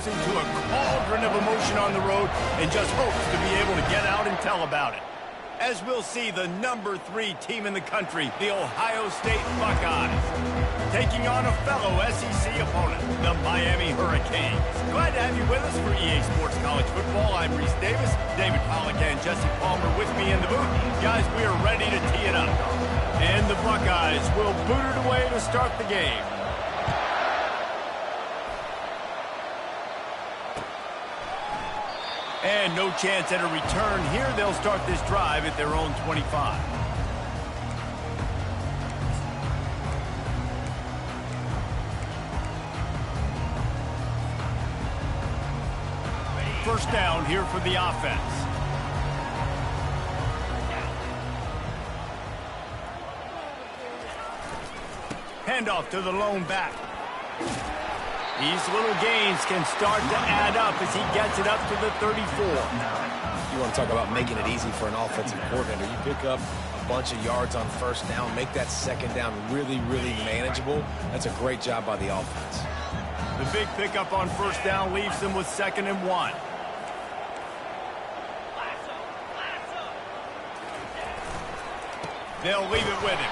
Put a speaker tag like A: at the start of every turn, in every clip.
A: goes into a cauldron of emotion on the road and just hopes to be able to get out and tell about it. As we'll see the number 3 team in the country, the Ohio State Buckeyes, taking on a fellow SEC opponent, the Miami Hurricanes. Glad to have you with us for EA Sports College Football. I'm Reese Davis, David Pollack and Jesse Palmer with me in the booth. Guys, we are ready to tee it up. And the Buckeyes will boot it away to start the game. And no chance at a return here. They'll start this drive at their own 25. First down here for the offense. Handoff to the lone back. These little gains can start to add up as he gets it up to the 34.
B: You want to talk about making it easy for an offensive coordinator. You pick up a bunch of yards on first down, make that second down really, really manageable. That's a great job by the offense.
A: The big pickup on first down leaves them with 2nd and 1. They'll leave it with him.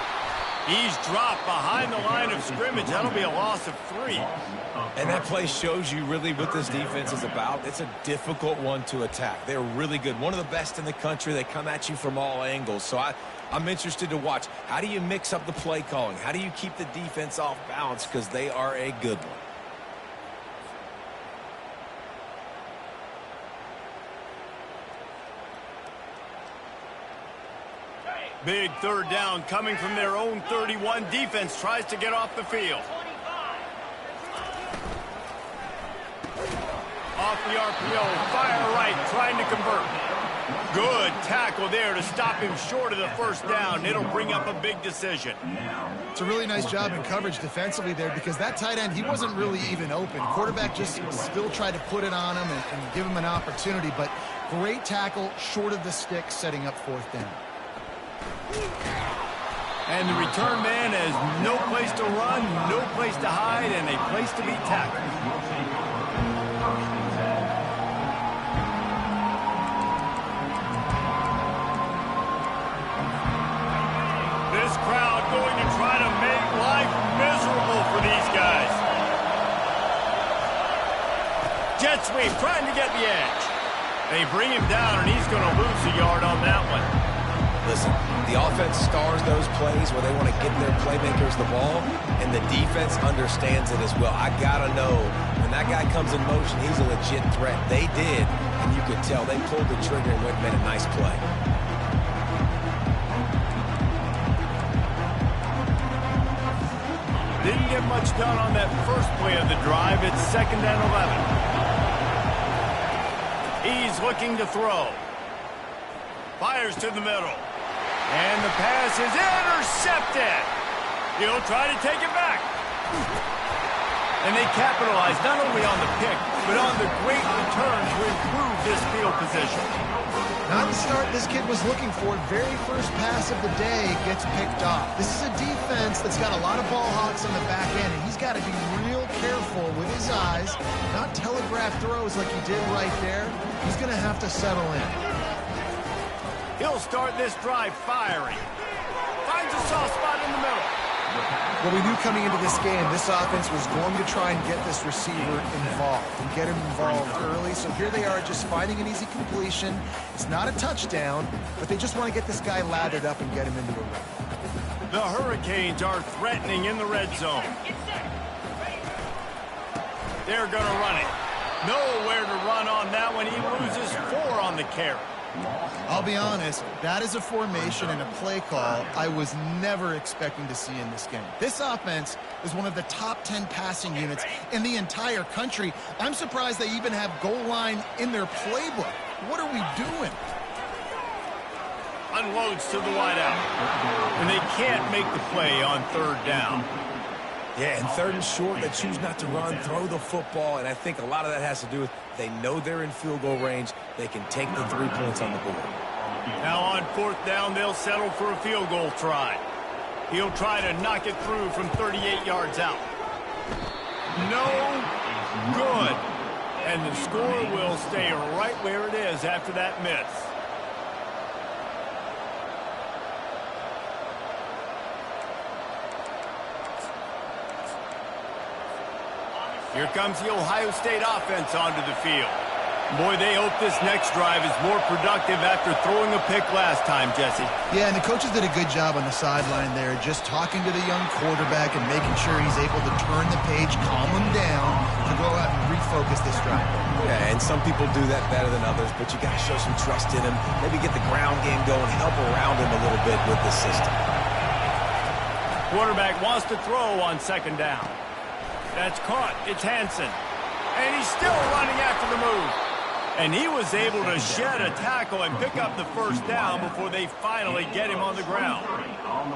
A: He's dropped behind the line of scrimmage. That'll be a loss of 3.
B: And that play shows you really what this defense is about. It's a difficult one to attack. They're really good. One of the best in the country. They come at you from all angles. So I'm interested to watch. How do you mix up the play calling? How do you keep the defense off balance? Because they are a good one.
A: Big third down coming from their own 31. Defense tries to get off the field. Off the RPO, fire right, trying to convert. Good tackle there to stop him short of the first down. It'll bring up a big decision.
C: It's a really nice job in coverage defensively there because that tight end, he wasn't really even open. Quarterback just still tried to put it on him and give him an opportunity, but great tackle short of the stick, setting up 4th down.
A: And the return man has no place to run, no place to hide, and a place to be tackled. This crowd going to try to make life miserable for these guys. Jet sweep, trying to get the edge. They bring him down, and he's going to lose a yard on that one.
B: Listen, the offense stars those plays where they want to get their playmakers the ball, and the defense understands it as well. I got to know, when that guy comes in motion, he's a legit threat. They did, and you could tell they pulled the trigger and went and made a nice play.
A: Didn't get much done on that first play of the drive. It's 2nd and 11. He's looking to throw. Fires to the middle. And the pass is intercepted. He'll try to take it back. And they capitalize not only on the pick, but on the great return to improve this field position.
C: Not the start this kid was looking for. Very first pass of the day gets picked off. This is a defense that's got a lot of ball hawks on the back end, and he's got to be real careful with his eyes, not telegraph throws like he did right there. He's going to have to settle in.
A: He'll start this drive firing. Finds a soft spot in the middle.
C: Well, we knew coming into this game, this offense was going to try and get this receiver involved and get him involved early. So here they are just finding an easy completion. It's not a touchdown, but they just want to get this guy lathered up and get him into a run.
A: The Hurricanes are threatening in the red zone. They're going to run it. Nowhere to run on that one. He loses 4 on the carry.
C: I'll be honest, that is a formation and a play call I was never expecting to see in this game. This offense is one of the top 10 passing units in the entire country. I'm surprised they even have goal line in their playbook. What are we doing?
A: Unloads to the wideout. And they can't make the play on 3rd down.
B: Yeah, and 3rd and short, they choose not to run, throw the football, and I think a lot of that has to do with they know they're in field goal range. They can take the 3 points on the board.
A: Now on 4th down, they'll settle for a field goal try. He'll try to knock it through from 38 yards out. No good. And the score will stay right where it is after that miss. Here comes the Ohio State offense onto the field. Boy, they hope this next drive is more productive after throwing a pick last time, Jesse.
C: Yeah, and the coaches did a good job on the sideline there, just talking to the young quarterback and making sure he's able to turn the page, calm him down, to go out and refocus this drive.
B: Yeah, and some people do that better than others, but you got to show some trust in him, maybe get the ground game going, help around him a little bit with the system.
A: Quarterback wants to throw on second down. That's caught. It's Hansen. And he's still running after the move. And he was able to shed a tackle and pick up the first down before they finally get him on the ground.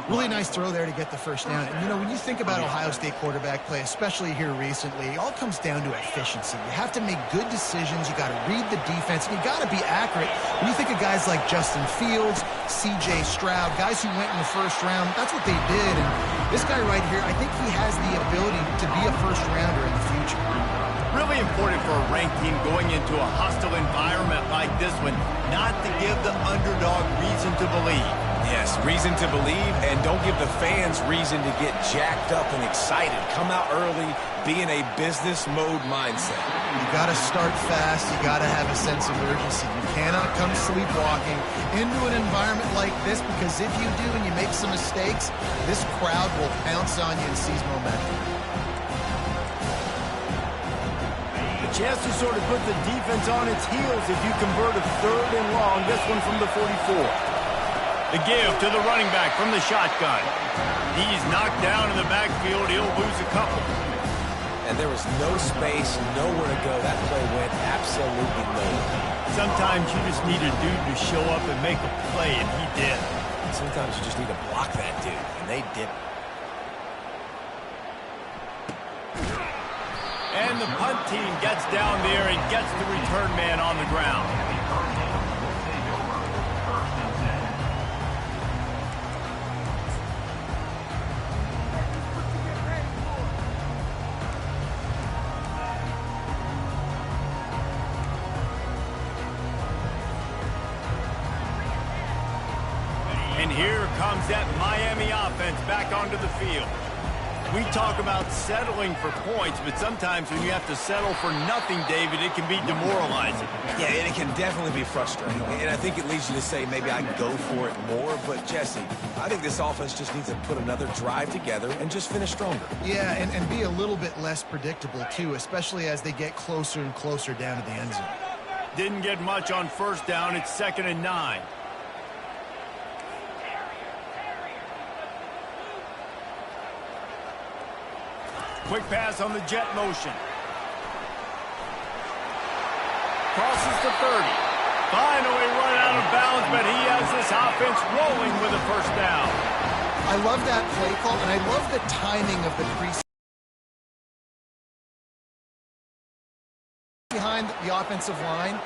C: Really nice throw there to get the first down. And, you know, when you think about Ohio State quarterback play, especially here recently, it all comes down to efficiency. You have to make good decisions. You got to read the defense, and you got to be accurate. When you think of guys like Justin Fields, C.J. Stroud, guys who went in the first round, that's what they did. And this guy right here, I think he has the ability to be a first-rounder in the future.
A: Really important for a ranked team going into a hostile environment like this one, not to give the underdog reason to believe.
B: Yes, reason to believe, and don't give the fans reason to get jacked up and excited. Come out early, be in a business mode mindset.
C: You got to start fast. You got to have a sense of urgency. You cannot come sleepwalking into an environment like this, because if you do and you make some mistakes, this crowd will pounce on you and seize momentum.
A: Chance to sort of put the defense on its heels if you convert a third and long, this one from the 44. The give to the running back from the shotgun. He's knocked down in the backfield. He'll lose a couple.
B: And there was no space, nowhere to go. That play went absolutely nowhere.
A: Sometimes you just need a dude to show up and make a play, and he did.
B: Sometimes you just need to block that dude, and they did.
A: And the punt team gets down there and gets the return man on the ground. And here comes that Miami offense back onto the field. We talk about settling for points, but sometimes when you have to settle for nothing, David, it can be demoralizing.
B: Yeah, and it can definitely be frustrating. And I think it leads you to say maybe I can go for it more. But, Jesse, I think this offense just needs to put another drive together and just finish stronger.
C: Yeah, and be a little bit less predictable, too, especially as they get closer and closer down to the end zone.
A: Didn't get much on first down. It's 2nd and 9. Quick pass on the jet motion. Crosses the 30. Finally run out of bounds, but he has this offense rolling with a first down.
C: I love that play call, and I love the timing of the behind the offensive line.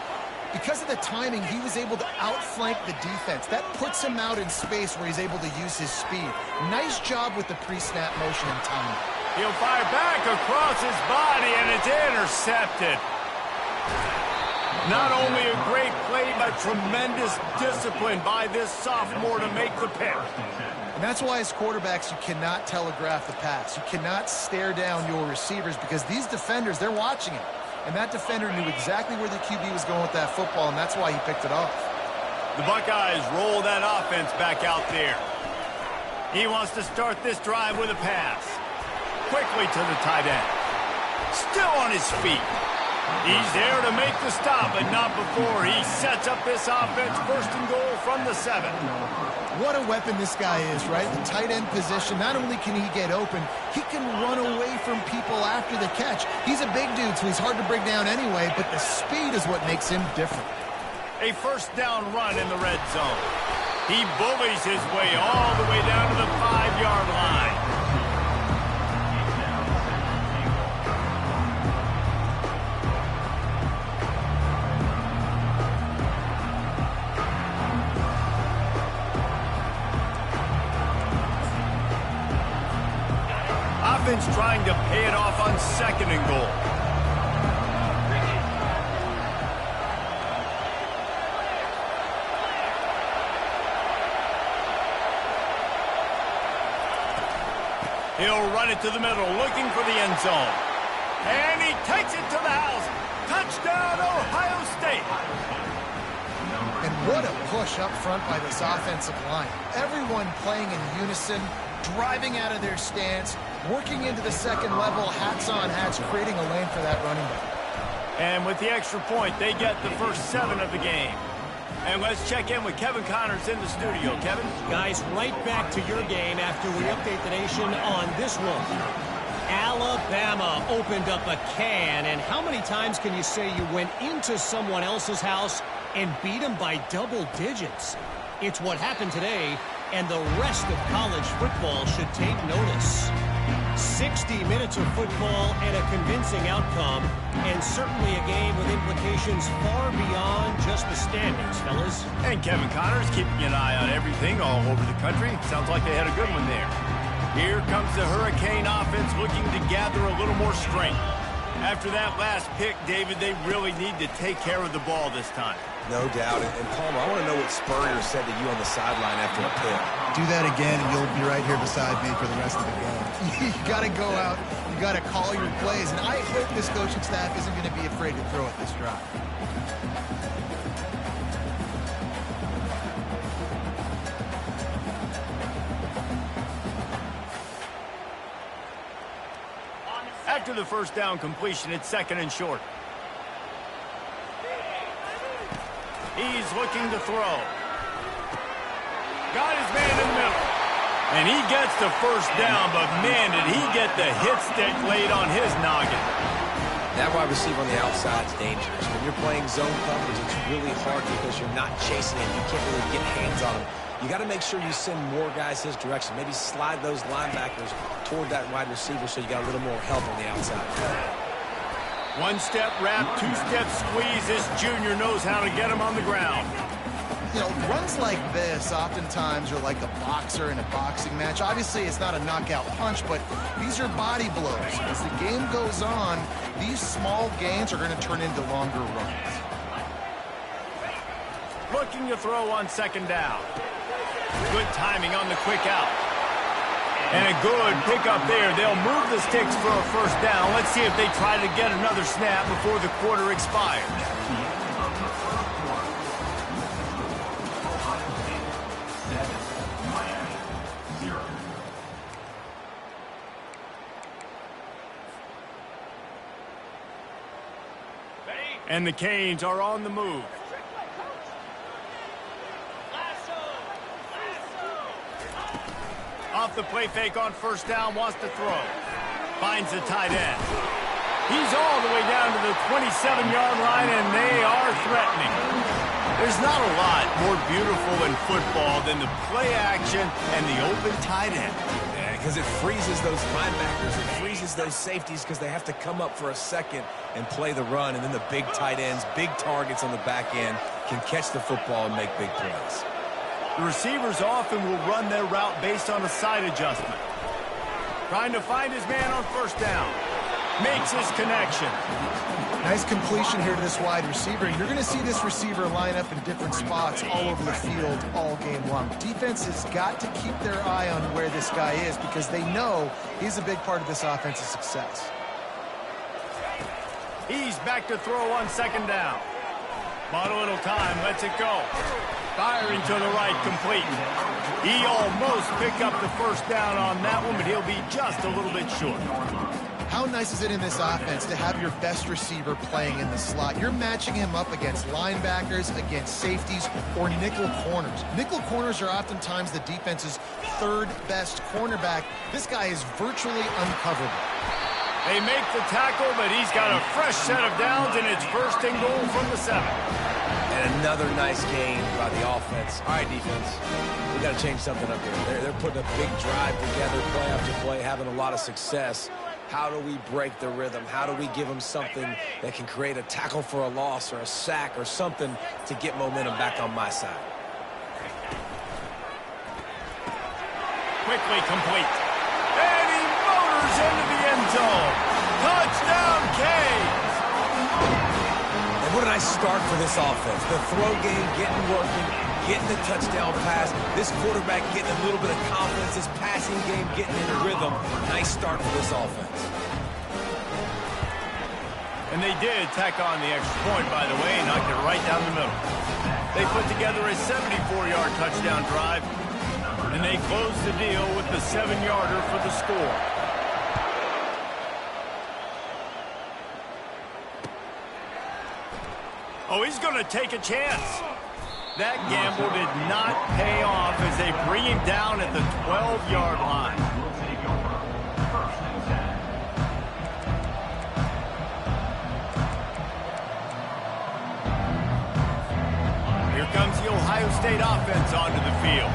C: Because of the timing, he was able to outflank the defense. That puts him out in space where he's able to use his speed. Nice job with the pre-snap motion and timing.
A: He'll fire back across his body, and it's intercepted. Not only a great play, but tremendous discipline by this sophomore to make the pick.
C: And that's why as quarterbacks, you cannot telegraph the pass. You cannot stare down your receivers, because these defenders, they're watching it. And that defender knew exactly where the QB was going with that football, and that's why he picked it off.
A: The Buckeyes roll that offense back out there. He wants to start this drive with a pass. Quickly to the tight end. Still on his feet. He's there to make the stop, but not before he sets up this offense. 1st and goal from the 7.
C: What a weapon this guy is, right? The tight end position, not only can he get open, he can run away from people after the catch. He's a big dude, so he's hard to bring down anyway, but the speed is what makes him different.
A: A first down run in the red zone. He bullies his way all the way down to the 5-yard line. Offense trying to pay it off on 2nd and goal. He'll run it to the middle, looking for the end zone. And he takes it to the house. Touchdown, Ohio State.
C: And what a push up front by this offensive line. Everyone playing in unison, driving out of their stance, working into the second level, hats on hats, creating a lane for that running back.
A: And with the extra point, they get the first 7 of the game. And let's check in with Kevin Connors in the studio. Kevin?
D: Guys, right back to your game after we update the nation on this one. Alabama opened up a can, and how many times can you say you went into someone else's house and beat them by double digits? It's what happened today, and the rest of college football should take notice. 60 minutes of football and a convincing outcome, and certainly a game with implications far beyond just the standings, fellas.
A: And Kevin Connors keeping an eye on everything all over the country. Sounds like they had a good one there. Here comes the Hurricane offense looking to gather a little more strength. After that last pick, David, they really need to take care of the ball this time.
B: No doubt. And Palmer, I want to know what Spurrier said to you on the sideline after a pick.
C: Do that again, and you'll be right here beside me for the rest of the game. You got to go out. You got to call your plays. And I hope this coaching staff isn't going to be afraid to throw it this drive.
A: After the first down completion, it's 2nd and short. He's looking to throw. Got his man in the middle. And he gets the first down, but man, did he get the hit stick laid on his noggin.
B: That wide receiver on the outside is dangerous. When you're playing zone coverage, it's really hard because you're not chasing him. You can't really get hands on him. You got to make sure you send more guys his direction. Maybe slide those linebackers toward that wide receiver so you got a little more help on the outside.
A: 1-step wrap, 2-step squeeze. This junior knows how to get him on the ground.
C: You know, runs like this oftentimes are like a boxer in a boxing match. Obviously, it's not a knockout punch, but these are body blows. As the game goes on, these small gains are going to turn into longer runs.
A: Looking to throw on 2nd down. Good timing on the quick out. And a good pickup there. They'll move the sticks for a first down. Let's see if they try to get another snap before the quarter expires. And the Canes are on the move. Off the play fake on first down, wants to throw. Finds the tight end. He's all the way down to the 27-yard line, and they are threatening. There's not a lot more beautiful in football than the play action and the open tight end.
B: Yeah, because it freezes those linebackers. It freezes those safeties because they have to come up for a second and play the run, and then the big tight ends, big targets on the back end can catch the football and make big plays.
A: The receivers often will run their route based on a side adjustment. Trying to find his man on first down. Makes his connection.
C: Nice completion here to this wide receiver. You're going to see this receiver line up in different spots all over the field all game long. Defense has got to keep their eye on where this guy is because they know he's a big part of this offense's success.
A: He's back to throw on 2nd down. Bought a little time, lets it go. Firing to the right, complete. He almost picked up the first down on that one, but he'll be just a little bit short.
C: How nice is it in this offense to have your best receiver playing in the slot? You're matching him up against linebackers, against safeties, or nickel corners. Nickel corners are oftentimes the defense's 3rd best cornerback. This guy is virtually uncoverable.
A: They make the tackle, but he's got a fresh set of downs, and it's 1st and goal from the 7.
B: And another nice game by the offense. All right, defense, we got to change something up here. They're putting a big drive together, play after play, having a lot of success. How do we break the rhythm? How do we give them something that can create a tackle for a loss or a sack or something to get momentum back on my side?
A: Quickly complete. And he motors into the end zone. Touchdown, Canes!
B: And what a nice start for this offense. The throw game getting working. getting the touchdown pass. This quarterback getting a little bit of confidence. This passing game getting in a rhythm. Nice start for this offense.
A: And they did tack on the extra point, by the way, and knocked it right down the middle. They put together a 74-yard touchdown drive, and they closed the deal with the 7-yarder for the score. Oh, he's going to take a chance. That gamble did not pay off as they bring him down at the 12-yard line. Here comes the Ohio State offense onto the field.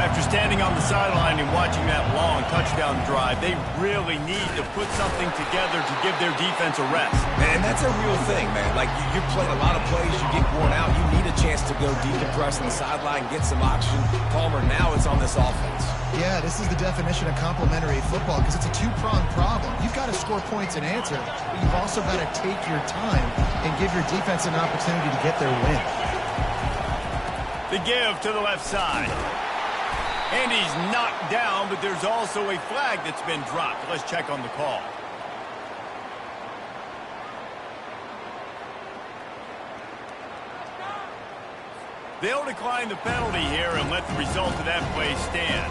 A: After standing on the sideline and watching that long touchdown drive, they really need to put something together to give their defense a rest.
B: And that's a real thing, man. Like, you play a lot of plays, you get worn out, you need a chance to go decompress on the sideline, get some oxygen. Palmer, now it's on this offense.
C: Yeah, this is the definition of complementary football because it's a two-pronged problem. You've got to score points and answer, but you've also got to take your time and give your defense an opportunity to get their win.
A: The give to the left side. And he's knocked down, but there's also a flag that's been dropped. Let's check on the call. They'll decline the penalty here and let the result of that play stand.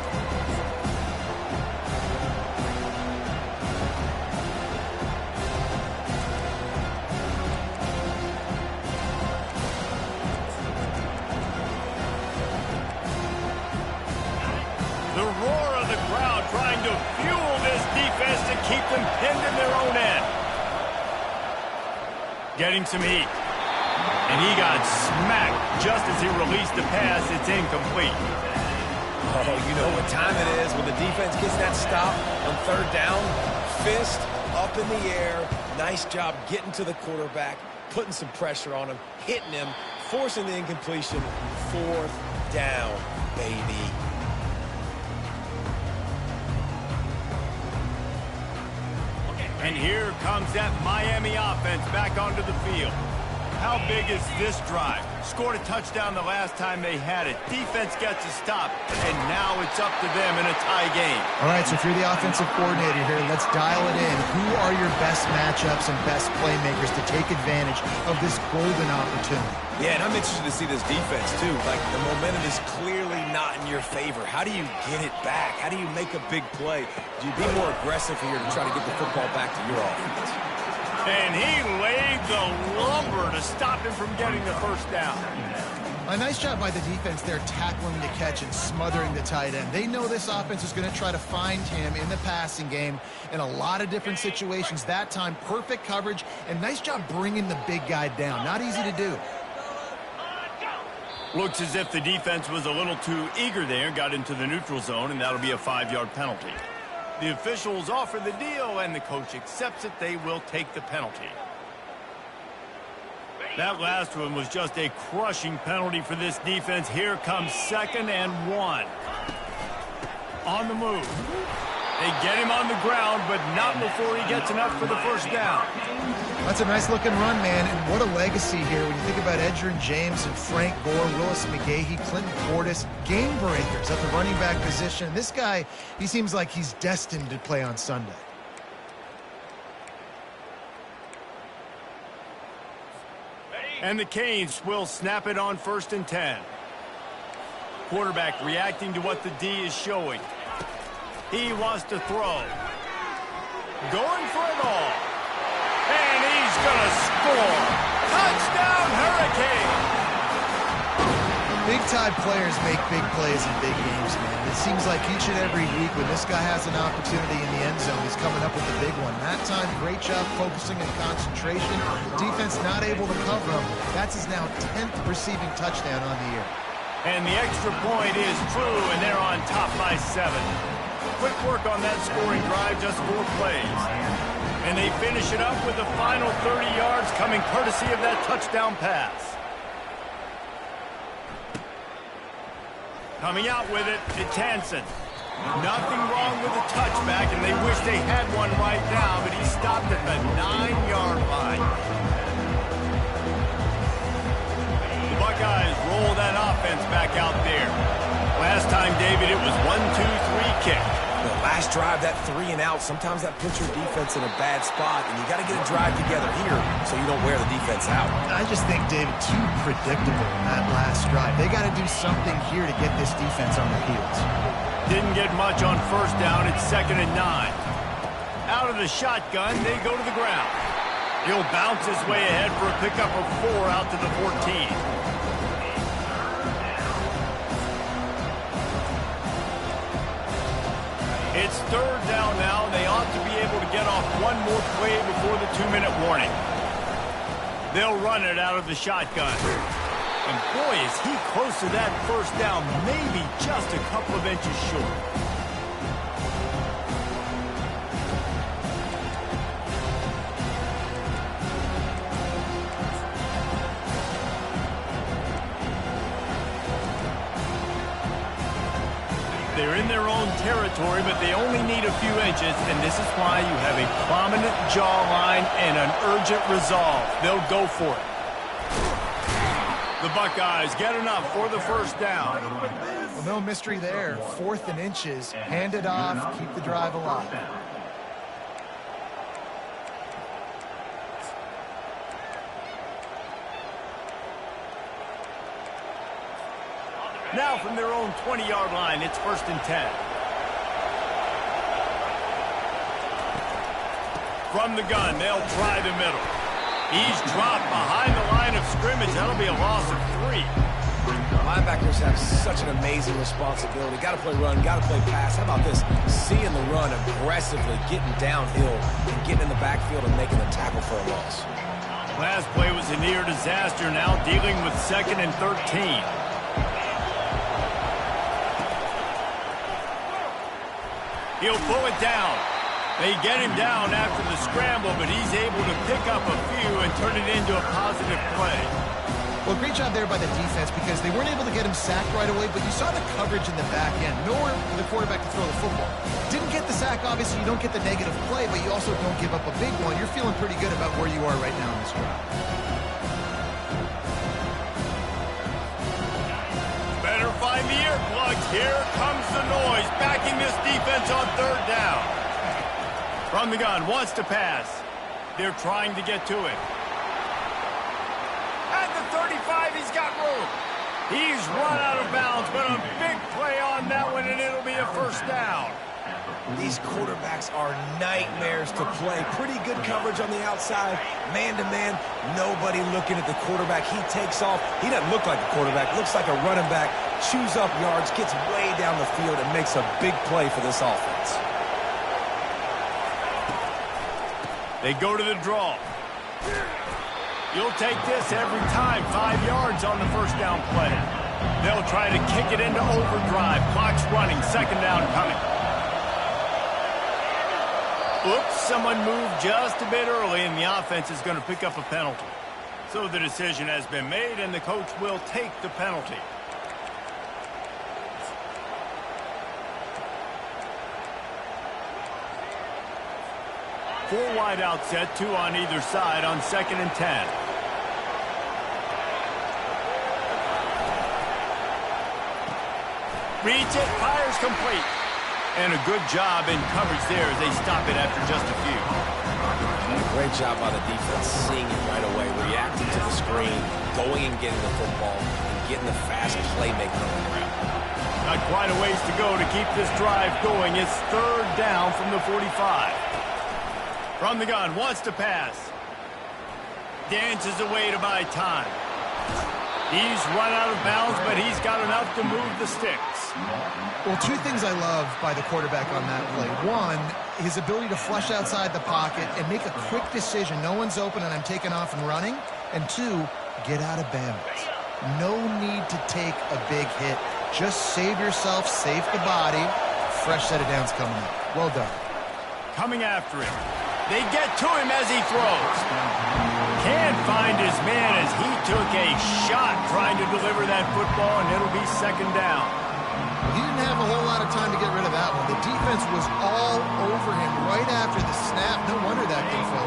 A: The roar of the crowd trying to fuel this defense to keep them pinned in their own end. Getting some heat. And he got smacked just as he released the pass. It's incomplete.
B: Oh, you know what time it is when the defense gets that stop on third down. Fist up in the air. Nice job getting to the quarterback, putting some pressure on him, hitting him, forcing the incompletion. Fourth down, baby.
A: And here comes that Miami offense back onto the field. How big is this drive? Scored a touchdown the last time they had it. Defense gets a stop, and now it's up to them in a tie game.
C: All right, so if you're the offensive coordinator here, let's dial it in. Who are your best matchups and best playmakers to take advantage of this golden opportunity?
B: Yeah, and I'm interested to see this defense, too. Like, the momentum is clearly not in your favor. How do you get it back? How do you make a big play? Do you be more aggressive here to try to get the football back to your offense?
A: And he laid the lumber to stop him from getting the first down.
C: A nice job by the defense there, tackling the catch and smothering the tight end. They know this offense is going to try to find him in the passing game in a lot of different situations. That time, perfect coverage, and nice job bringing the big guy down. Not easy to do.
A: Looks as if the defense was a little too eager there, got into the neutral zone, and that'll be a 5-yard penalty. The officials offer the deal, and the coach accepts it. They will take the penalty. That last one was just a crushing penalty for this defense. Here comes 2nd and 1. On the move. They get him on the ground, but not before he gets enough for the first down.
C: That's a nice-looking run, man, and what a legacy here when you think about Edgerrin James and Frank Gore, Willis McGahee, Clinton Portis, game breakers at the running back position. This guy, he seems like he's destined to play on Sunday.
A: And the Canes will snap it on 1st and 10. Quarterback reacting to what the D is showing. He wants to throw. Going for it all. And he's going to score. Touchdown, Hurricane!
C: Big-time players make big plays in big games, man. It seems like each and every week when this guy has an opportunity in the end zone, he's coming up with a big one. That time, great job focusing and concentration. Defense not able to cover him. That's his now 10th receiving touchdown on the year.
A: And the extra point is true, and they're on top by 7. Quick work on that scoring drive, just 4 plays. And they finish it up with the final 30 yards coming courtesy of that touchdown pass. Coming out with it, it's Hansen. Nothing wrong with the touchback, and they wish they had one right now, but he stopped at the 9-yard line. The Buckeyes roll that offense defense back out there. Last time, David, it was 1-2-3 kick.
B: The last drive, that 3 and out, sometimes that puts your defense in a bad spot, and you got to get a drive together here so you don't wear the defense out.
C: I just think, David, too predictable in that last drive. They got to do something here to get this defense on their heels.
A: Didn't get much on first down. It's 2nd and 9. Out of the shotgun, they go to the ground. He'll bounce his way ahead for a pickup of 4 out to the 14. It's 3rd down now. They ought to be able to get off one more play before the 2-minute warning. They'll run it out of the shotgun. And boy, is he close to that first down, maybe just a couple of inches short. They're in their own territory, but they only need a few inches, and this is why you have a prominent jawline and an urgent resolve. They'll go for it. The Buckeyes get enough for the first down.
C: Well, no mystery there. 4th and inches. Hand it off. Keep the drive alive.
A: Now from their own 20-yard line, it's 1st and 10. From the gun, they'll try the middle. He's dropped behind the line of scrimmage. That'll be a loss of 3.
B: Linebackers have such an amazing responsibility. Got to play run, got to play pass. How about this? Seeing the run aggressively, getting downhill, and getting in the backfield and making a tackle for a loss.
A: Last play was a near disaster, now dealing with 2nd and 13. He'll pull it down. They get him down after the scramble, but he's able to pick up a few and turn it into a positive play.
C: Well, great job there by the defense because they weren't able to get him sacked right away, but you saw the coverage in the back end. Nowhere for the quarterback to throw the football. Didn't get the sack, obviously. You don't get the negative play, but you also don't give up a big one. You're feeling pretty good about where you are right now in this drive.
A: Better find the earplugs. Here comes the noise, backing this defense on 3rd down. From the gun, wants to pass. They're trying to get to it. At the 35, he's got room. He's run out of bounds, but a big play on that one, and it'll be a 1st down.
B: These quarterbacks are nightmares to play. Pretty good coverage on the outside. Man-to-man, nobody looking at the quarterback. He takes off. He doesn't look like a quarterback. Looks like a running back. Chews up yards, gets way down the field, and makes a big play for this offense.
A: They go to the draw. You'll take this every time. 5 yards on the 1st down play. They'll try to kick it into overdrive. Clock's running. 2nd down coming. Oops, someone moved just a bit early, and the offense is going to pick up a penalty. So the decision has been made, and the coach will take the penalty. Four wide out set, 2 on either side on 2nd and 10. Reads it, fires complete. And a good job in coverage there as they stop it after just a few.
B: Great job by the defense, seeing it right away, reacting to the screen, going and getting the football, and getting the fast playmaking on the ground.
A: Got quite a ways to go to keep this drive going. It's 3rd down from the 45. From the gun, wants to pass. Dances away to buy time. He's run out of bounds, but he's got enough to move the sticks.
C: Well, 2 things I love by the quarterback on that play. 1, his ability to flush outside the pocket and make a quick decision. No one's open and I'm taking off and running. And 2, get out of bounds. No need to take a big hit. Just save yourself, save the body. Fresh set of downs coming up. Well done.
A: Coming after him. They get to him as he throws. Can't find his man as he took a shot trying to deliver that football, and it'll be 2nd down.
C: He didn't have a whole lot of time to get rid of that one. The defense was all over him right after the snap. No wonder that thing fell.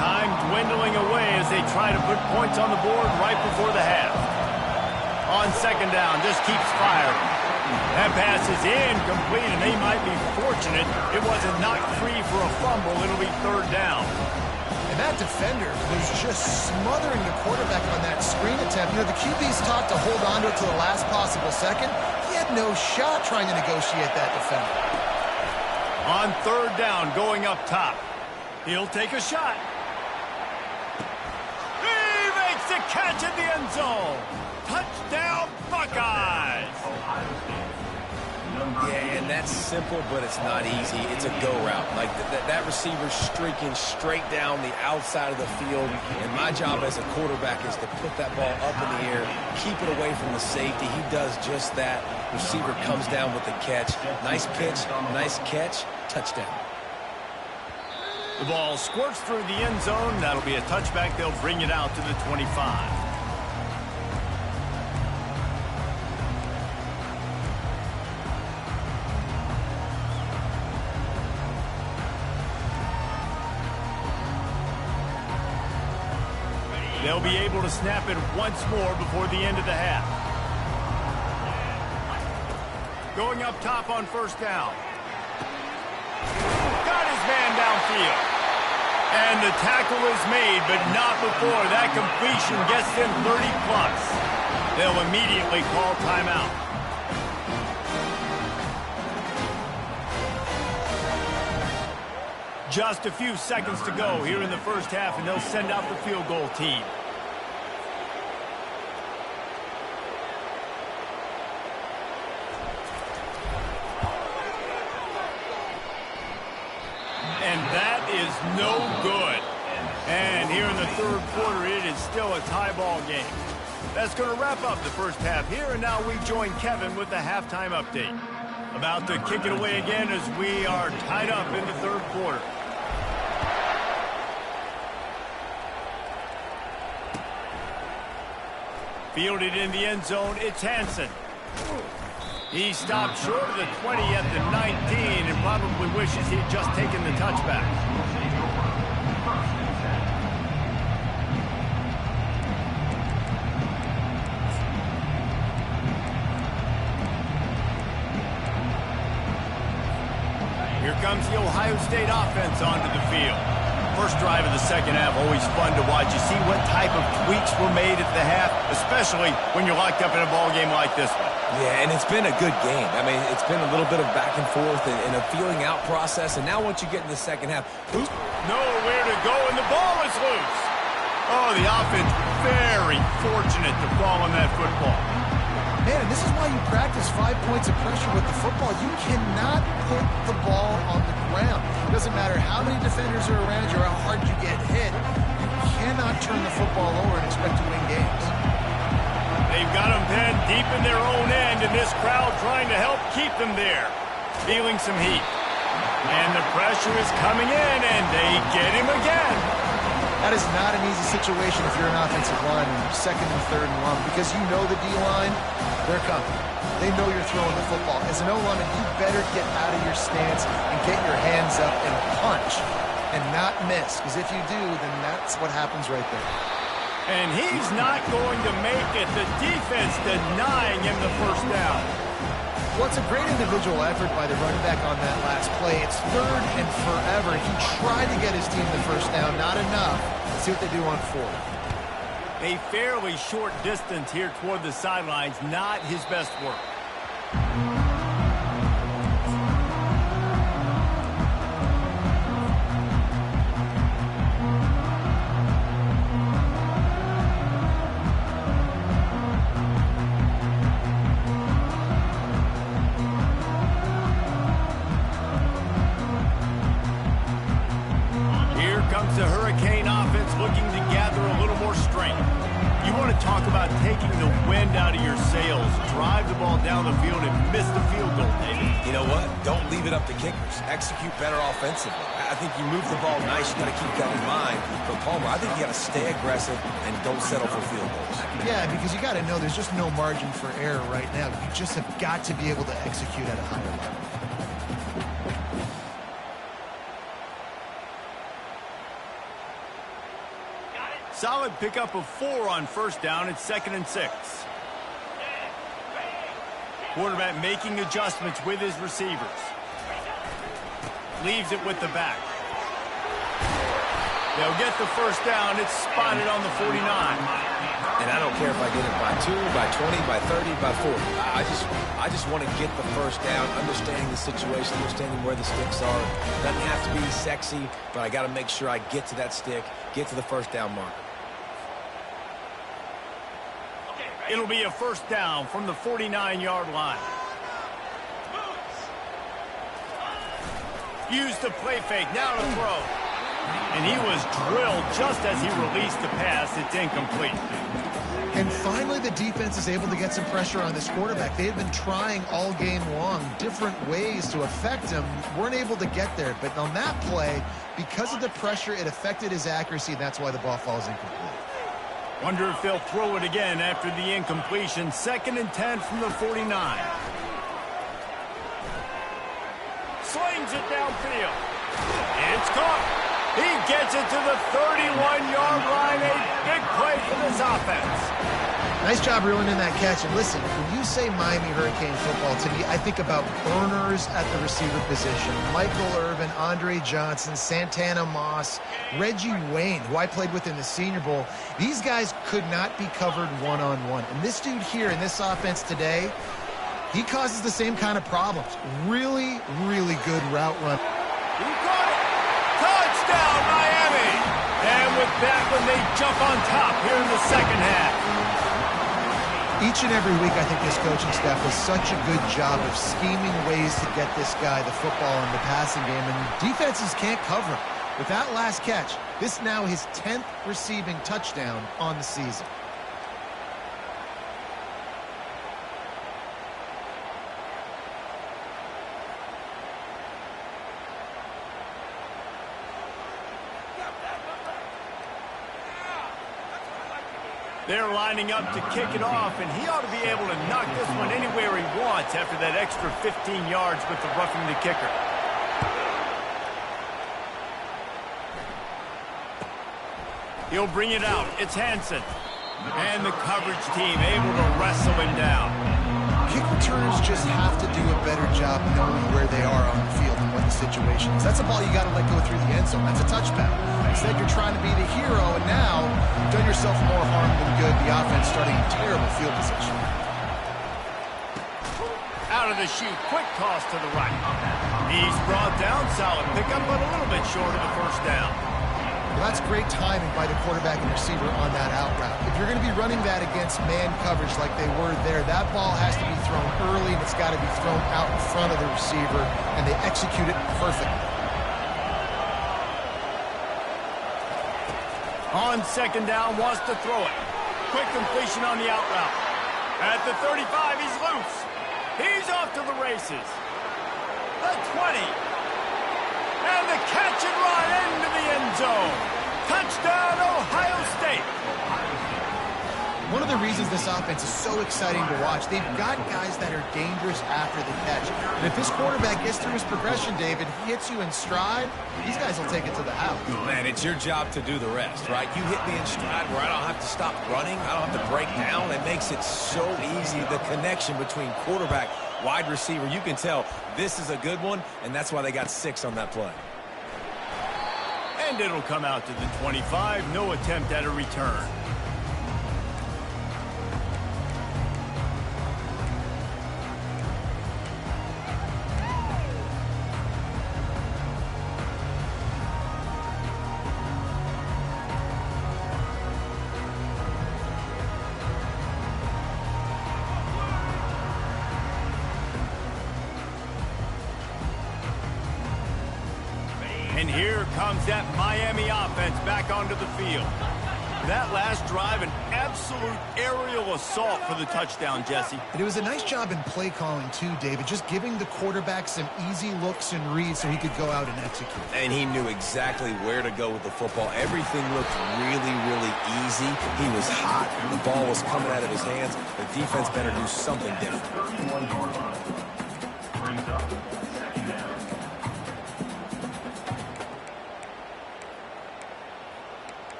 A: Time dwindling away as they try to put points on the board right before the half. On second down, just keeps firing. That pass is incomplete, and they might be fortunate it wasn't knocked free for a fumble. It'll be third down.
C: And that defender was just smothering the quarterback on that screen attempt. You know, the QB's taught to hold on to it to the last possible second. He had no shot trying to negotiate that defender.
A: On third down, going up top. He'll take a shot. He makes the catch in the end zone. Touchdown, Buckeyes!
B: Yeah, and that's simple, but it's not easy. It's a go route. Like, that receiver's streaking straight down the outside of the field, and my job as a quarterback is to put that ball up in the air, keep it away from the safety. He does just that. Receiver comes down with the catch. Nice pitch, nice catch, touchdown.
A: The ball squirts through the end zone. That'll be a touchback. They'll bring it out to the 25. They'll be able to snap it once more before the end of the half. Going up top on first down. Got his man downfield. And the tackle is made, but not before that completion gets them 30-plus. They'll immediately call timeout. Just a few seconds to go here in the first half, and they'll send out the field goal team. And that is no good. And here in the third quarter, it is still a tie ball game. That's going to wrap up the first half here, and now we join Kevin with the halftime update. About to kick it away again as we are tied up in the third quarter. Fielded in the end zone, it's Hansen. He stopped short of the 20 at the 19 and probably wishes he'd just taken the touchback. Here comes the Ohio State offense onto the field. First drive of the second half, always fun to watch. You see what type of tweaks were made at the half, especially when you're locked up in a ball game like this one.
B: Yeah, and it's been a good game. I mean, it's been a little bit of back and forth and a feeling out process. And now once you get in the second half,
A: nowhere to go, and the ball is loose. Oh, the offense very fortunate to fall on that football.
C: Man, this is why you practice 5 points of pressure with the football. You cannot put the ball on the ground. It doesn't matter how many defenders are around you or how hard you get hit. You cannot turn the football over and expect to win games.
A: They've got them pinned deep in their own end, and this crowd trying to help keep them there. Feeling some heat. And the pressure is coming in, and they get him again.
C: That is not an easy situation if you're an offensive lineman, second and third and long, because you know the D-line, they're coming. They know you're throwing the football. As an O-lineman, you better get out of your stance and get your hands up and punch and not miss, because if you do, then that's what happens right there.
A: And he's not going to make it. The defense denying him the first down.
C: Well, it's a great individual effort by the running back on that last play. It's third and forever. He tried to get his team the first down, not enough. Let's see what they do on fourth.
A: A fairly short distance here toward the sidelines, not his best work. The Hurricane offense looking to gather a little more strength. You want to talk about taking the wind out of your sails. Drive the ball down the field and miss the field goal, David.
B: you know what? Don't leave it up to kickers. Execute better offensively. I think you move the ball nice. You got to keep that in mind. But Palmer, I think you got to stay aggressive and don't settle for field goals.
C: Yeah, because you got to know there's just no margin for error right now. You just have got to be able to execute at a higher level.
A: Solid pickup of 4 on first down. It's 2nd and 6. Quarterback making adjustments with his receivers. Leaves it with the back. They'll get the first down. It's spotted on the 49.
B: And I don't care if I get it by 2, by 20, by 30, by 40. I just want to get the first down, understanding the situation, understanding where the sticks are. Doesn't have to be sexy, but I got to make sure I get to that stick, get to the first down mark.
A: It'll be a first down from the 49-yard line. Use the play fake, now to throw. And he was drilled just as he released the pass. It's incomplete.
C: And finally, the defense is able to get some pressure on this quarterback. They have been trying all game long different ways to affect him. Weren't able to get there. But on that play, because of the pressure, it affected his accuracy, and that's why the ball falls incomplete.
A: Wonder if they'll throw it again after the incompletion. 2nd and 10 from the 49. Slings it downfield. It's caught. He gets it to the 31-yard line. A big play for this offense.
C: Nice job reeling in that catch. And listen, when you say Miami Hurricane football, to me, I think about burners at the receiver position. Michael Irvin, Andre Johnson, Santana Moss, Reggie Wayne, who I played with in the Senior Bowl. These guys could not be covered one-on-one. And this dude here in this offense today, he causes the same kind of problems. Really, really good route run.
A: He caught it. Touchdown, Miami. And with that one, they jump on top here in the second half.
C: Each and every week, I think this coaching staff does such a good job of scheming ways to get this guy the football in the passing game, and defenses can't cover him. With that last catch, this now his 10th receiving touchdown on the season.
A: They're lining up to kick it off, and he ought to be able to knock this one anywhere he wants after that extra 15 yards with the roughing the kicker. He'll bring it out. It's Hansen. And the coverage team able to wrestle him down.
C: Kick returners just have to do a better job knowing where they are on the field and what the situation is. That's a ball you got to let go through the end zone. That's a touchdown. Instead, you're trying to be the hero, and now you've done yourself more harm than good. The offense starting in terrible field position.
A: Out of the chute, quick toss to the right. He's brought down, solid pickup, but a little bit short of the first down.
C: Well, that's great timing by the quarterback and receiver on that out route. If you're going to be running that against man coverage like they were there, that ball has to be thrown early, and it's got to be thrown out in front of the receiver, and they execute it perfectly.
A: On 2nd down, wants to throw it. Quick completion on the out route. At the 35, he's loose. He's off to the races. The 20. And the catch and run into the end zone. Touchdown, Ohio State.
C: One of the reasons this offense is so exciting to watch, they've got guys that are dangerous after the catch. And if this quarterback gets through his progression, David, he hits you in stride, these guys will take it to the house.
B: Man, it's your job to do the rest, right? You hit me in stride where I don't have to stop running. I don't have to break down. It makes it so easy. The connection between quarterback, wide receiver, you can tell this is a good one, and that's why they got 6 on that play.
A: And it'll come out to the 25. No attempt at a return. And here comes that Miami offense back onto the field. That last drive, an absolute aerial assault for the touchdown, Jesse.
C: And it was a nice job in play calling too, David, just giving the quarterback some easy looks and reads so he could go out and execute.
B: And he knew exactly where to go with the football. Everything looked really, really easy. He was hot. The ball was coming out of his hands. The defense better do something different.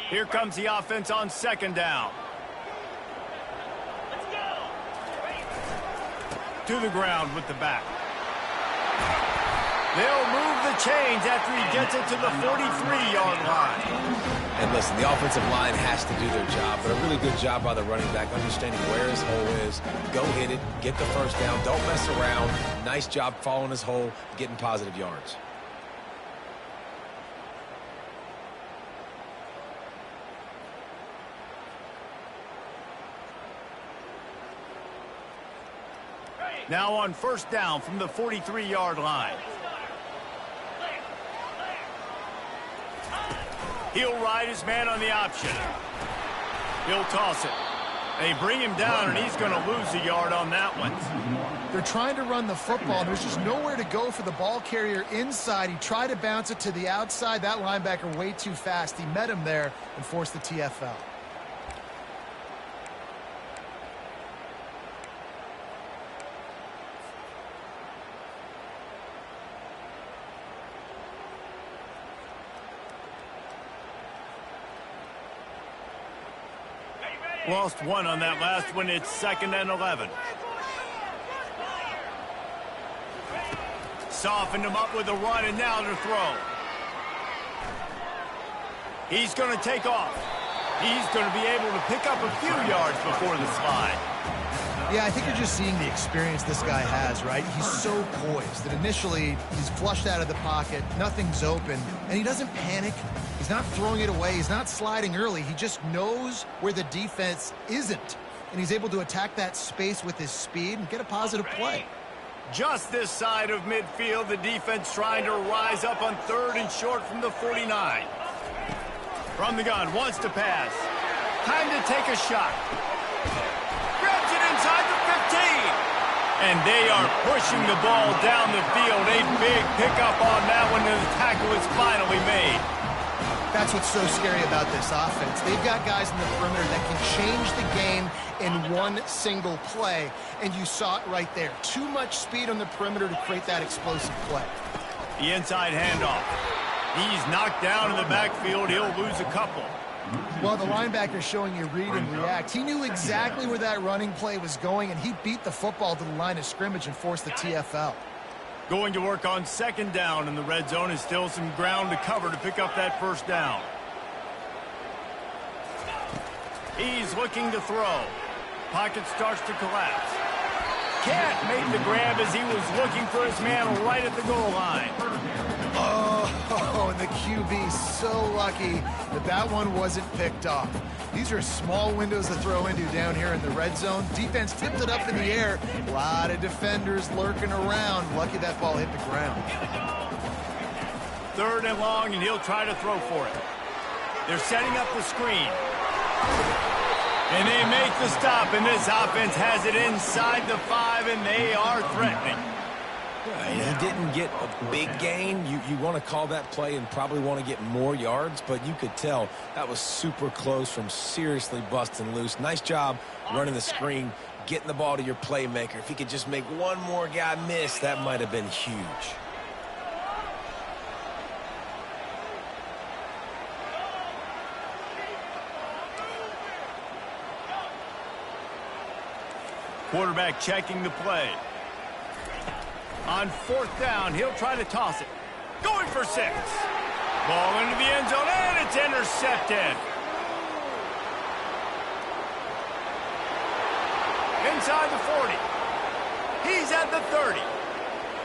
A: Here comes the offense on second down. To the ground with the back. They'll move the chains after he gets it to the 43-yard line.
B: And listen, the offensive line has to do their job, but a really good job by the running back, understanding where his hole is. Go hit it, get the first down, don't mess around. Nice job following his hole, getting positive yards.
A: Now on first down from the 43-yard line. He'll ride his man on the option. He'll toss it. They bring him down, and he's going to lose a yard on that one.
C: They're trying to run the football. There's just nowhere to go for the ball carrier inside. He tried to bounce it to the outside. That linebacker way too fast. He met him there and forced the TFL.
A: Lost one on that last one. It's 2nd and 11. Softened him up with a run, and now to throw. He's going to take off. He's going to be able to pick up a few yards before the slide.
C: Yeah, I think you're just seeing the experience this guy has, right? He's so poised that initially he's flushed out of the pocket, nothing's open, and he doesn't panic. He's not throwing it away. He's not sliding early. He just knows where the defense isn't, and he's able to attack that space with his speed and get a positive play.
A: Just this side of midfield, the defense trying to rise up on 3rd and short from the 49. From the gun, wants to pass. Time to take a shot. Grabs it inside the 15. And they are pushing the ball down the field. A big pickup on that one, and the tackle is finally made.
C: That's what's so scary about this offense. They've got guys in the perimeter that can change the game in one single play, and you saw it right there. Too much speed on the perimeter to create that explosive play.
A: The inside handoff. He's knocked down in the backfield. He'll lose a couple.
C: Well, the linebacker's showing you read and react. He knew exactly where that running play was going, and he beat the football to the line of scrimmage and forced the TFL.
A: Going to work on 2nd down in the red zone. Is still some ground to cover to pick up that first down. He's looking to throw. Pocket starts to collapse. Can't make the grab as he was looking for his man right at the goal line.
C: Oh, and the QB so lucky that that one wasn't picked off. These are small windows to throw into down here in the red zone. Defense tipped it up in the air. A lot of defenders lurking around. Lucky that ball hit the ground.
A: 3rd and long, and he'll try to throw for it. They're setting up the screen. And they make the stop, and this offense has it inside the 5, and they are threatening.
B: He didn't get a big gain. You want to call that play and probably want to get more yards, but you could tell that was super close from seriously busting loose. Nice job running the screen, getting the ball to your playmaker. If he could just make one more guy miss, that might have been huge.
A: Quarterback checking the play. On 4th down, he'll try to toss it. Going for 6. Ball into the end zone, and it's intercepted. Inside the 40. He's at the 30.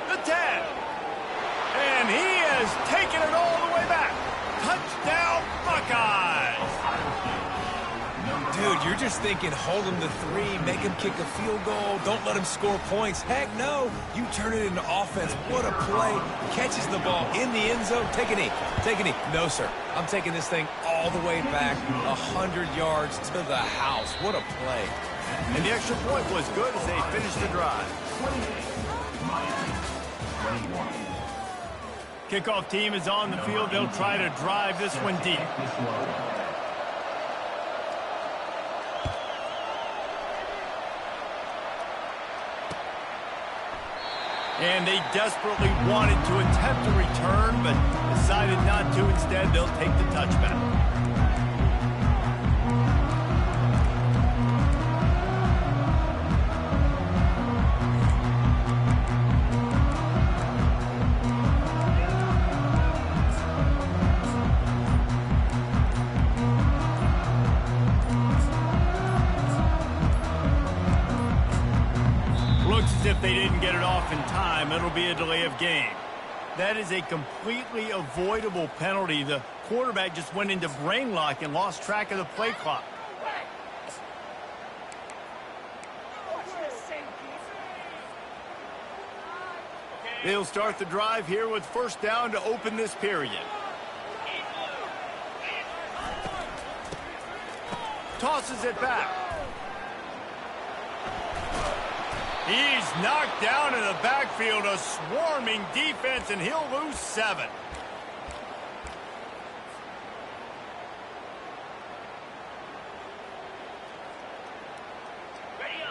A: The 10. And he has taken it all the way back. Touchdown, Buckeyes.
B: Dude, you're just thinking, hold him to 3, make him kick a field goal, don't let him score points. Heck no, you turn it into offense. What a play. Catches the ball in the end zone. Take a knee. Take a knee. No, sir. I'm taking this thing all the way back 100 yards to the house. What a play.
A: And the extra point was good as they finished the drive. Kickoff team is on the field. They'll try to drive this one deep. And they desperately wanted to attempt a return, but decided not to. Instead, they'll take the touchback. they didn't get it off in time, it'll be a delay of game. That is a completely avoidable penalty. The quarterback just went into brain lock and lost track of the play clock. They'll start the drive here with first down to open this period. Tosses it back. He's knocked down in the backfield, a swarming defense, and he'll lose 7.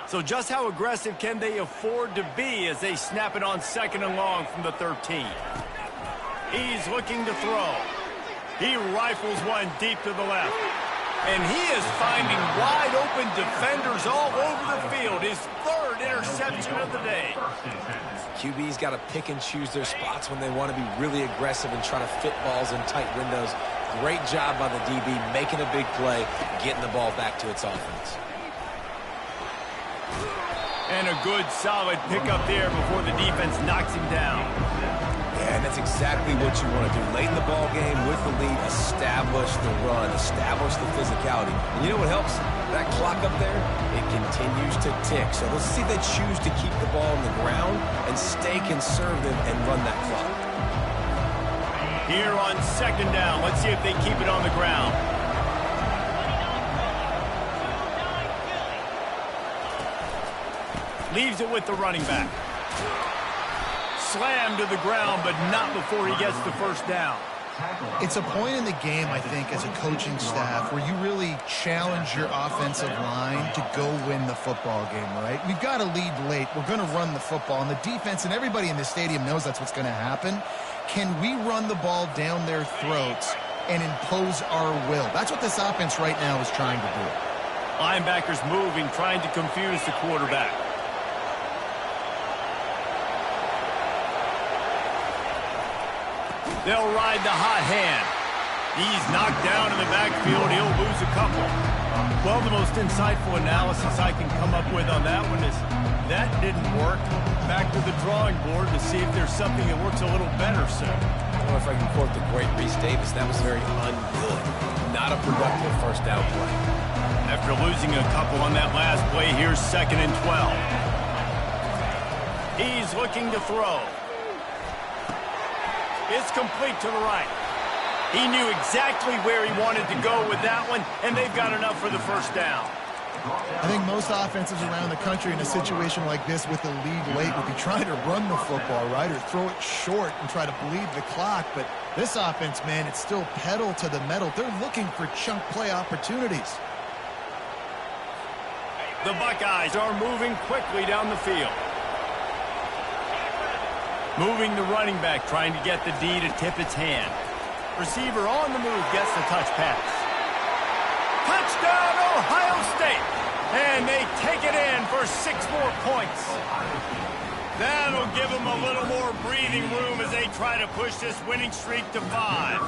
A: So just how aggressive can they afford to be as they snap it on 2nd and long from the 13? He's looking to throw. He rifles one deep to the left. And he is finding wide-open defenders all over the field. His 3rd interception of the day.
B: QB's got to pick and choose their spots when they want to be really aggressive and try to fit balls in tight windows. Great job by the DB making a big play, getting the ball back to its offense.
A: And a good, solid pickup there before the defense knocks him down.
B: Yeah, and that's exactly what you want to do. Late in the ball game with the lead, establish the run, establish the physicality. And you know what helps? That clock up there, it continues to tick. So let's see if they choose to keep the ball on the ground and stay conservative and run that clock.
A: Here on 2nd down, let's see if they keep it on the ground. Leaves it with the running back. Slammed to the ground, but not before he gets the first down.
C: It's a point in the game, I think, as a coaching staff where you really challenge your offensive line to go win the football game, right? We've got to lead late. We're going to run the football. And the defense and everybody in the stadium knows that's what's going to happen. Can we run the ball down their throats and impose our will? That's what this offense right now is trying to do.
A: Linebackers moving, trying to confuse the quarterback. They'll ride the hot hand. He's knocked down in the backfield. He'll lose a couple. Well, the most insightful analysis I can come up with on that one is that didn't work. Back to the drawing board to see if there's something that works a little better, sir.
B: I don't know if I can quote the great Reese Davis. That was very ungood. Not a productive first down play.
A: After losing a couple on that last play, here's 2nd and 12. He's looking to throw. It's complete to the right. He knew exactly where he wanted to go with that one, and they've got enough for the first down.
C: I think most offenses around the country in a situation like this with the lead late would be trying to run the football, right, or throw it short and try to bleed the clock. But this offense, man, it's still pedal to the metal. They're looking for chunk play opportunities.
A: The Buckeyes are moving quickly down the field. Moving the running back, trying to get the D to tip its hand. Receiver on the move, gets the touch pass. Touchdown, Ohio State! And they take it in for 6 more points. That'll give them a little more breathing room as they try to push this winning streak to 5.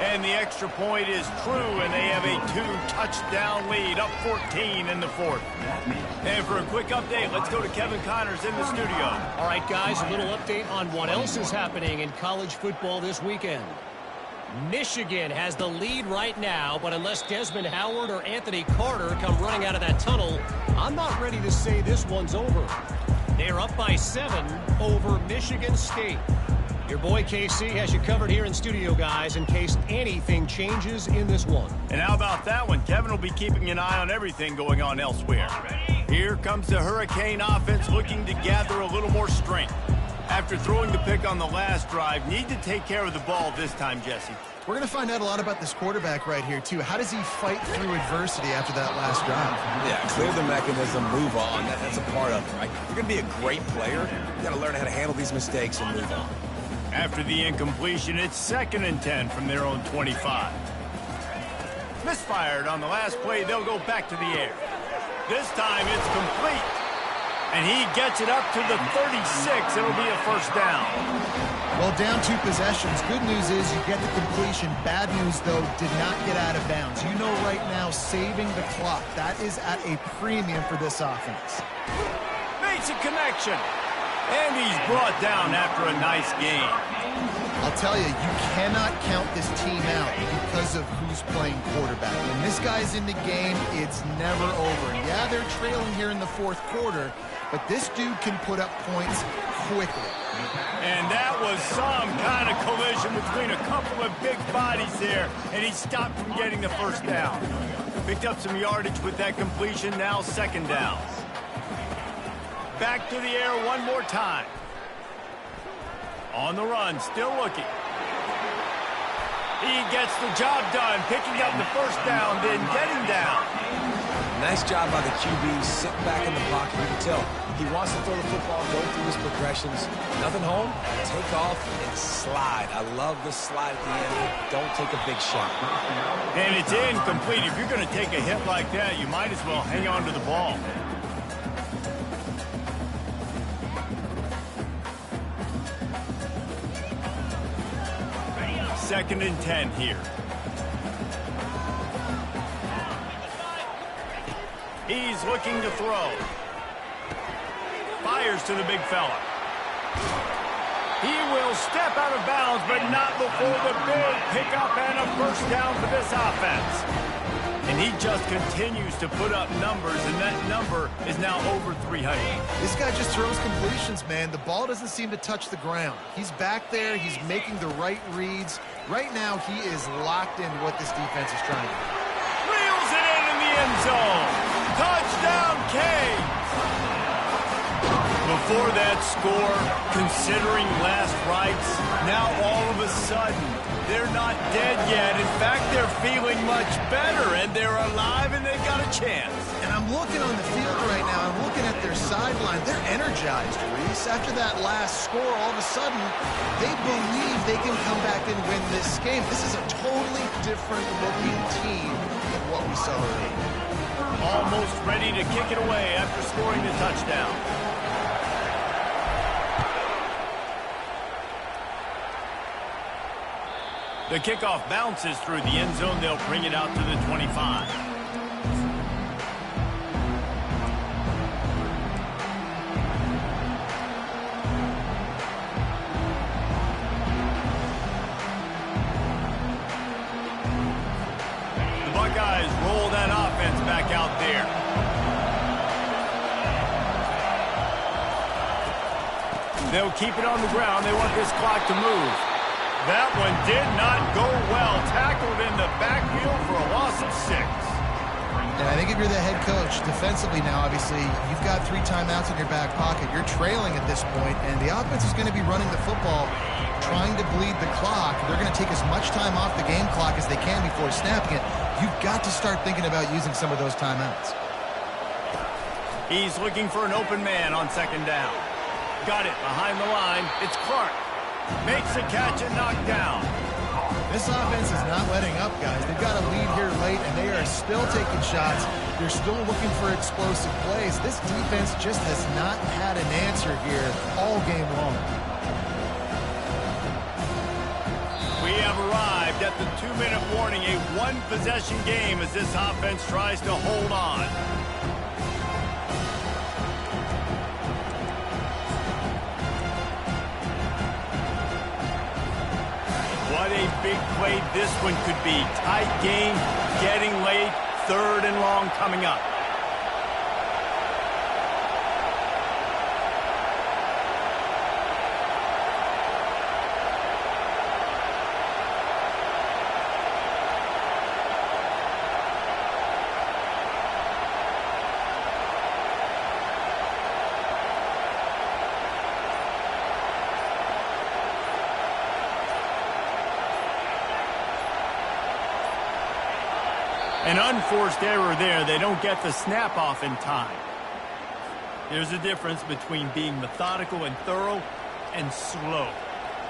A: And the extra point is true, and they have a 2-touchdown lead, up 14 in the 4th. And for a quick update, let's go to Kevin Connors in the studio.
D: All right, guys, a little update on what else is happening in college football this weekend. Michigan has the lead right now, but unless Desmond Howard or Anthony Carter come running out of that tunnel, I'm not ready to say this one's over. They're up by 7 over Michigan State. Your boy KC has you covered here in studio, guys, in case anything changes in this one.
A: And how about that one? Kevin will be keeping an eye on everything going on elsewhere. Here comes the Hurricane offense looking to gather a little more strength. After throwing the pick on the last drive, need to take care of the ball this time, Jesse.
C: We're going to find out a lot about this quarterback right here, too. How does he fight through adversity after that last drive?
B: Yeah, clear the mechanism, move on. That's a part of it, right? You're going to be a great player. You got to learn how to handle these mistakes and move on.
A: After the incompletion, it's 2nd and 10 from their own 25. Misfired on the last play, they'll go back to the air. This time it's complete. And he gets it up to the 36. It'll be a first down.
C: Well, down 2 possessions. Good news is you get the completion. Bad news, though, did not get out of bounds. You know right now, saving the clock, that is at a premium for this offense.
A: Makes a connection. And he's brought down after a nice game.
C: I'll tell you, you cannot count this team out because of who's playing quarterback. When this guy's in the game, it's never over. Yeah, they're trailing here in the 4th quarter, but this dude can put up points quickly.
A: And that was some kind of collision between a couple of big bodies there, and he stopped from getting the first down. Picked up some yardage with that completion, now 2nd down. Back to the air one more time. On the run, still looking. He gets the job done, picking up the first down, then getting down.
B: Nice job by the QB, sitting back in the pocket. You can tell he wants to throw the football, go through his progressions. Nothing home, take off and slide. I love the slide at the end. Don't take a big shot.
A: And it's incomplete. If you're going to take a hit like that, you might as well hang on to the ball. Second and 10 here. He's looking to throw. Fires to the big fella. He will step out of bounds, but not before the big pickup and a first down for this offense. And he just continues to put up numbers, and that number is now over 300.
C: This guy just throws completions, man. The ball doesn't seem to touch the ground. He's back there. He's making the right reads. Right now, he is locked into what this defense is trying to do.
A: Reels it in the end zone. Touchdown, Canes. Before that score, considering last rites, now all of a sudden, they're not dead yet. In fact, they're feeling much better, and they're alive, and they've got a chance.
C: And I'm looking on the field right now. I'm looking at their sideline. They're energized, Reese. After that last score, all of a sudden, they believe they can come back and win this game. This is a totally different-looking team than what we saw earlier.
A: Almost ready to kick it away after scoring the touchdown. The kickoff bounces through the end zone. They'll bring it out to the 25. The Buckeyes roll that offense back out there. They'll keep it on the ground. They want this clock to move. That one did not go well. Tackled in the backfield for a loss of 6.
C: And I think if you're the head coach, defensively now, obviously, you've got 3 timeouts in your back pocket. You're trailing at this point, and the offense is going to be running the football, trying to bleed the clock. They're going to take as much time off the game clock as they can before snapping it. You've got to start thinking about using some of those timeouts.
A: He's looking for an open man on 2nd down. Got it behind the line. It's Clark. Makes the catch and knocked down.
C: This offense is not letting up, guys. They've got a lead here late, and they are still taking shots. They're still looking for explosive plays. This defense just has not had an answer here all game long.
A: We have arrived at the 2-minute warning, a one-possession game as this offense tries to hold on. What a big play this one could be. Tight game, getting late, 3rd and long coming up. An unforced error there. They don't get the snap off in time. There's a difference between being methodical and thorough and slow.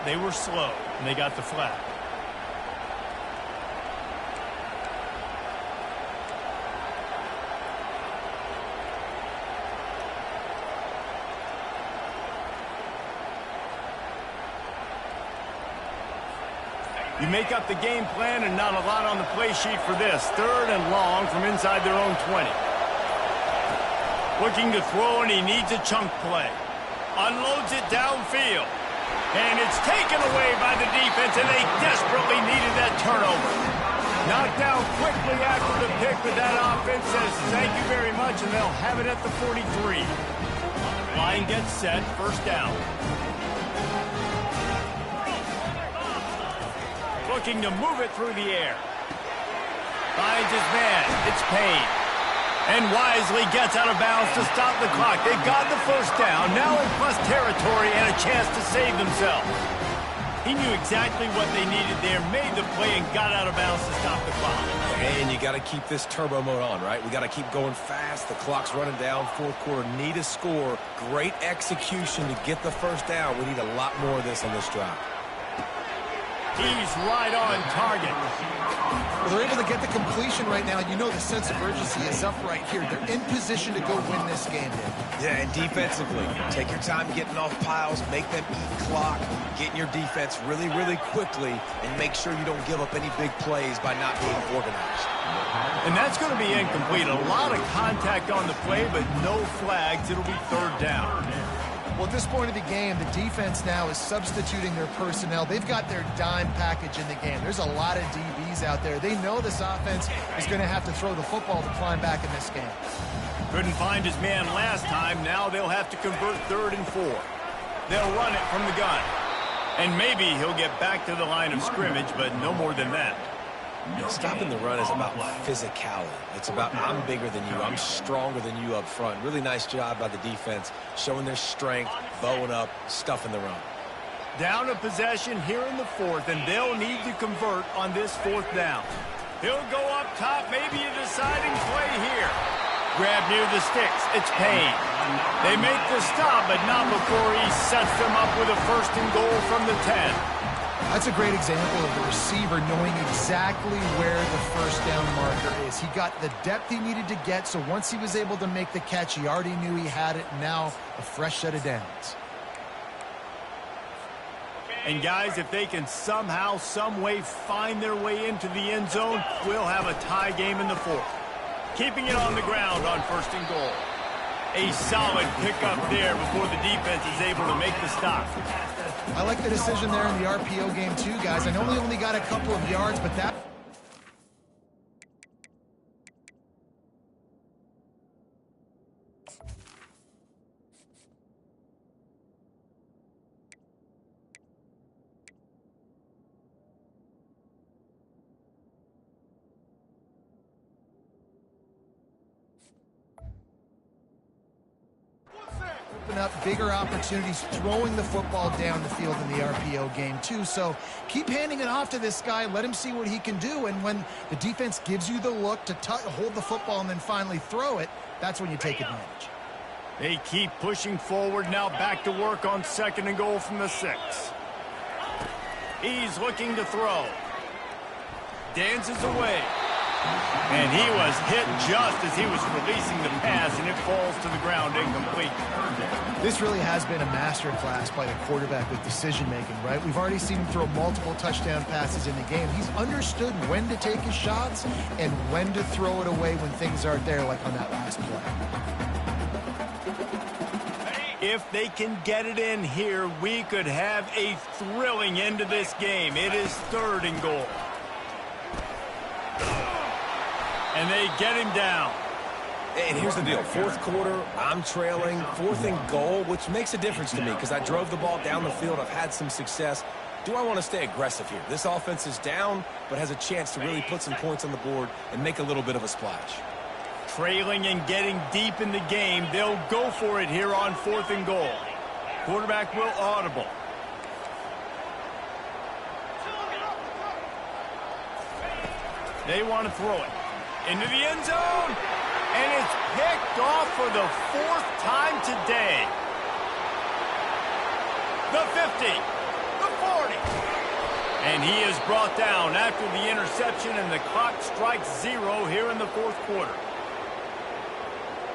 A: They were slow, and they got the flag. You make up the game plan and not a lot on the play sheet for this. 3rd and long from inside their own 20. Looking to throw, and he needs a chunk play. Unloads it downfield. And it's taken away by the defense, and they desperately needed that turnover. Knocked down quickly after the pick, but that offense says thank you very much, and they'll have it at the 43. Line gets set, 1st down. Looking to move it through the air. Finds his man. It's Payne. And wisely gets out of bounds to stop the clock. They've got the 1st down, now in plus territory and a chance to save themselves. He knew exactly what they needed there, made the play, and got out of bounds to stop the clock.
B: And you got to keep this turbo mode on, right? We got to keep going fast. The clock's running down. 4th quarter, need a score. Great execution to get the 1st down. We need a lot more of this on this drive.
A: He's right on target.
C: Well, they're able to get the completion right now. You know the sense of urgency is up right here. They're in position to go win this game, Dave.
B: Yeah, and defensively, take your time getting off piles, make them eat clock, getting your defense really, really quickly, and make sure you don't give up any big plays by not being organized.
A: And that's going to be incomplete. A lot of contact on the play, but no flags. It'll be 3rd down.
C: Well, at this point of the game, the defense now is substituting their personnel. They've got their dime package in the game. There's a lot of DBs out there. They know this offense is going to have to throw the football to climb back in this game.
A: Couldn't find his man last time. Now they'll have to convert 3rd and 4. They'll run it from the gun. And maybe he'll get back to the line of scrimmage, but no more than that.
B: Stopping the run is about physicality. It's about I'm bigger than you. I'm stronger than you up front. Really nice job by the defense, showing their strength, bowing up, stuffing the run.
A: Down a possession here in the 4th, and they'll need to convert on this 4th down. He'll go up top, maybe a deciding play here. Grab near the sticks. It's Payne. They make the stop, but not before he sets them up with a 1st and goal from the 10.
C: That's a great example of the receiver knowing exactly where the 1st down marker is. He got the depth he needed to get, so once he was able to make the catch, he already knew he had it. Now a fresh set of downs.
A: And guys, if they can somehow, some way find their way into the end zone, we'll have a tie game in the 4th. Keeping it on the ground on 1st and goal. A solid pickup there before the defense is able to make the stop.
C: I like the decision there in the RPO game too, guys. I know he only got a couple of yards, but that... open up bigger opportunities throwing the football down the field in the RPO game too. So keep handing it off to this guy. Let him see what he can do. And when the defense gives you the look to hold the football and then finally throw it, that's when you take advantage.
A: They keep pushing forward. Now back to work on 2nd and goal from the 6. He's looking to throw. Dances away. And he was hit just as he was releasing the pass, and it falls to the ground incomplete.
C: This really has been a masterclass by the quarterback with decision-making, right? We've already seen him throw multiple touchdown passes in the game. He's understood when to take his shots and when to throw it away when things aren't there, like on that last play.
A: If they can get it in here, we could have a thrilling end to this game. It is 3rd and goal. And they get him down.
B: And here's the deal. 4th quarter, I'm trailing. 4th and goal, which makes a difference to me because I drove the ball down the field. I've had some success. Do I want to stay aggressive here? This offense is down, but has a chance to really put some points on the board and make a little bit of a splash.
A: Trailing and getting deep in the game. They'll go for it here on 4th and goal. Quarterback will audible. They want to throw it into the end zone, and it's picked off for the 4th time today. The 50, the 40, and he is brought down after the interception, and the clock strikes 0 here in the 4th quarter.